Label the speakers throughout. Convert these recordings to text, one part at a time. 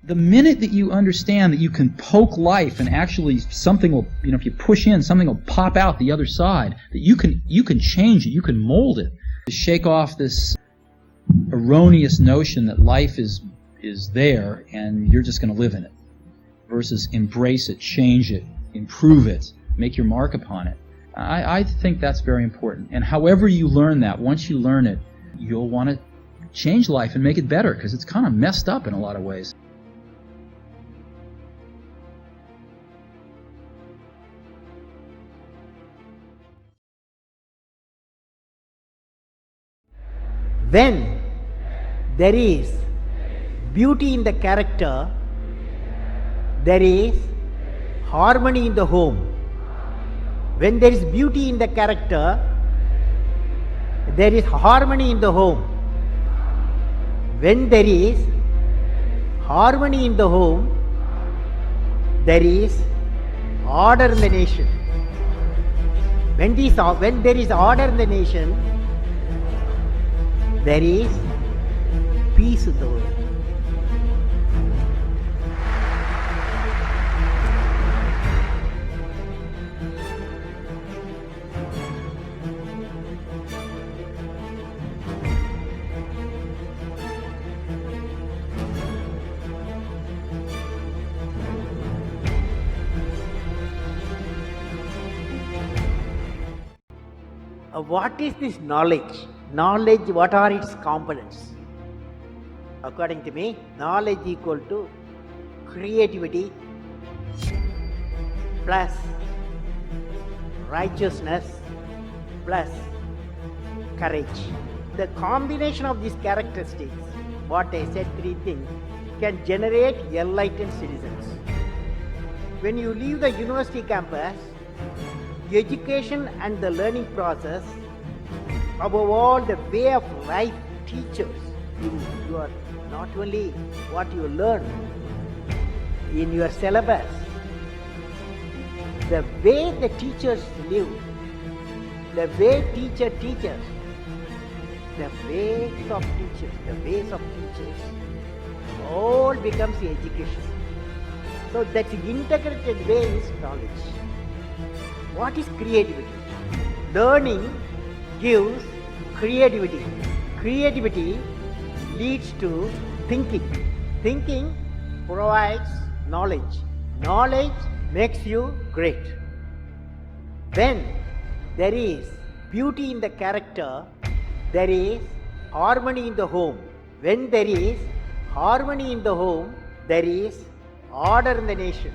Speaker 1: The minute that you understand that you can poke life and actually something will, if you push in, something will pop out the other side, that you can change it, you can mold it. To shake off this erroneous notion that life is there and you're just going to live in it, versus embrace it, change it, improve it, make your mark upon it. I think that's very important. And however you learn that, once you learn it, you'll want to change life and make it better, because it's kind of messed up in a lot of ways.
Speaker 2: When there is beauty in the character, there is harmony in the home. When there is beauty in the character, there is harmony in the home. When there is harmony in the home, there is order in the nation. When there is order in the nation, there is peace in the world. What is this knowledge? Knowledge, what are its components? According to me, knowledge equal to creativity plus righteousness plus courage. The combination of these characteristics, what I said, three things, can generate enlightened citizens. When you leave the university campus, the education and the learning process, above all the way of life teachers, you are not only what you learn in your syllabus, the way the teachers live, the way teacher teaches, the ways of teachers, all becomes the education. So that integrated way is knowledge. What is creativity? Learning gives creativity. Creativity leads to thinking. Thinking provides knowledge. Knowledge makes you great. When there is beauty in the character, there is harmony in the home. When there is harmony in the home, there is order in the nation.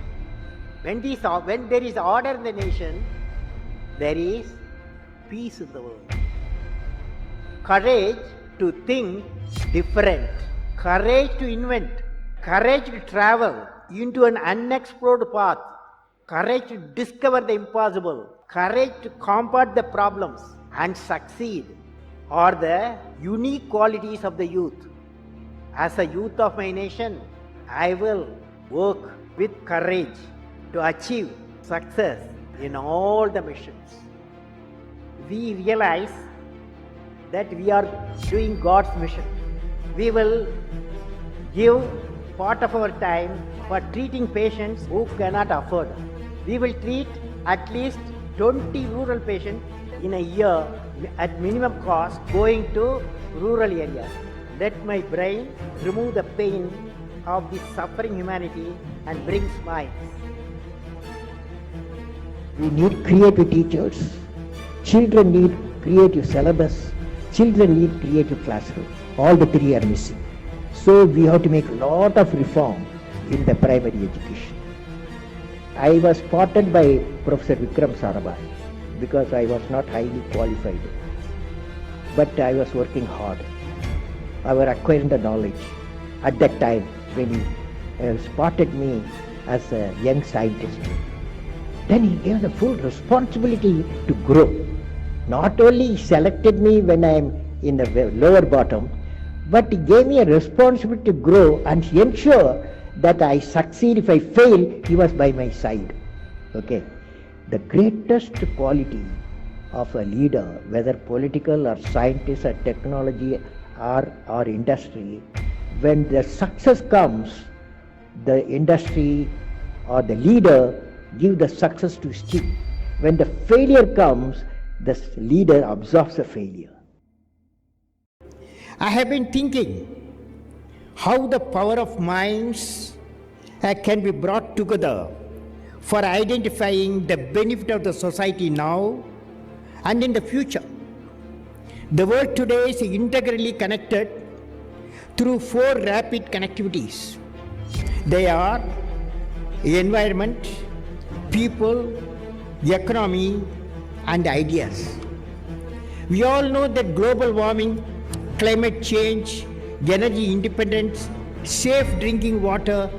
Speaker 2: When there is order in the nation, there is peace in the world. Courage to think different, courage to invent, courage to travel into an unexplored path, courage to discover the impossible, courage to combat the problems and succeed are the unique qualities of the youth. As a youth of my nation, I will work with courage to achieve success in all the missions. We realize that we are doing God's mission. We will give part of our time for treating patients who cannot afford. We will treat at least 20 rural patients in a year at minimum cost going to rural areas. Let my brain remove the pain of the suffering humanity and bring smiles.
Speaker 3: We need creative teachers. Children need creative syllabus. Children need creative classroom. All the three are missing. So we have to make a lot of reform in the primary education. I was spotted by Professor Vikram Sarabhai because I was not highly qualified. But I was working hard. I was acquiring the knowledge. At that time, when he spotted me as a young scientist, then he gave the full responsibility to grow. Not only he selected me when I am in the lower bottom, but he gave me a responsibility to grow and ensure that I succeed. If I fail, he was by my side. Okay. The greatest quality of a leader, whether political or scientist or technology or industry, when the success comes, the industry or the leader give the success to stick. When the failure comes, the leader absorbs the failure.
Speaker 2: I have been thinking how the power of minds can be brought together for identifying the benefit of the society now and in the future. The world today is integrally connected through 4 rapid connectivities. They are environment, people, economy, and ideas. We all know that global warming, climate change, energy independence, safe drinking water,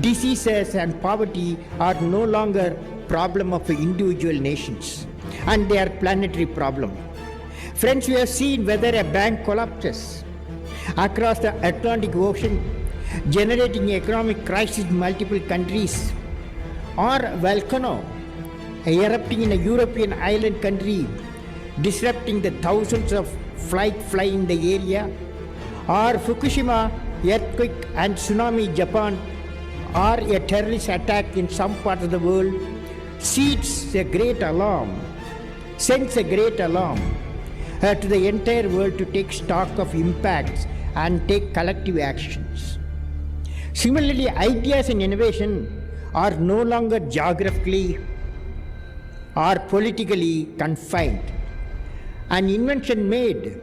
Speaker 2: diseases and poverty are no longer problem of individual nations, and they are planetary problem. Friends, we have seen whether a bank collapses across the Atlantic Ocean, generating economic crisis in multiple countries, or a volcano erupting in a European island country, disrupting the thousands of flights flying in the area, or Fukushima earthquake and tsunami in Japan, or a terrorist attack in some part of the world, sends a great alarm to the entire world to take stock of impacts and take collective actions. Similarly, ideas and innovation are no longer geographically or politically confined. An invention made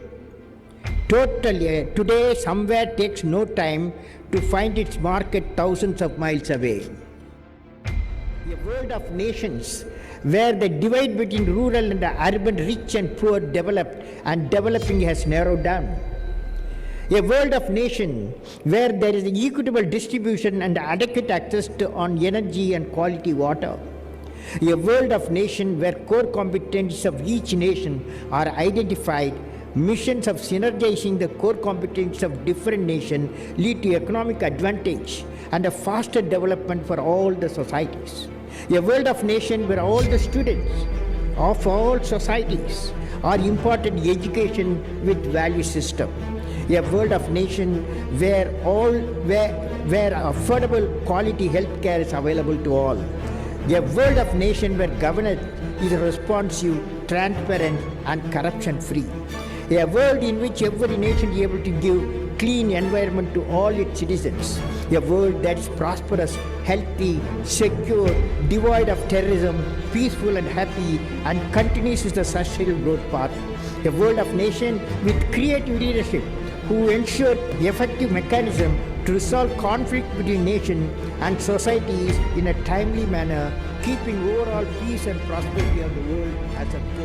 Speaker 2: today somewhere takes no time to find its market thousands of miles away. A world of nations where the divide between rural and urban, rich and poor, developed and developing has narrowed down. A world of nation where there is an equitable distribution and adequate access on energy and quality water. A world of nation where core competencies of each nation are identified. Missions of synergizing the core competencies of different nations lead to economic advantage and a faster development for all the societies. A world of nation where all the students of all societies are imparted education with value system. A world of nation where affordable quality health care is available to all. A world of nation where governance is responsive, transparent and corruption free. A world in which every nation is able to give clean environment to all its citizens. A world that is prosperous, healthy, secure, devoid of terrorism, peaceful and happy, and continues the sustainable growth path. A world of nation with creative leadership who ensure effective mechanism to resolve conflict between nations and societies in a timely manner, keeping overall peace and prosperity of the world as a goal.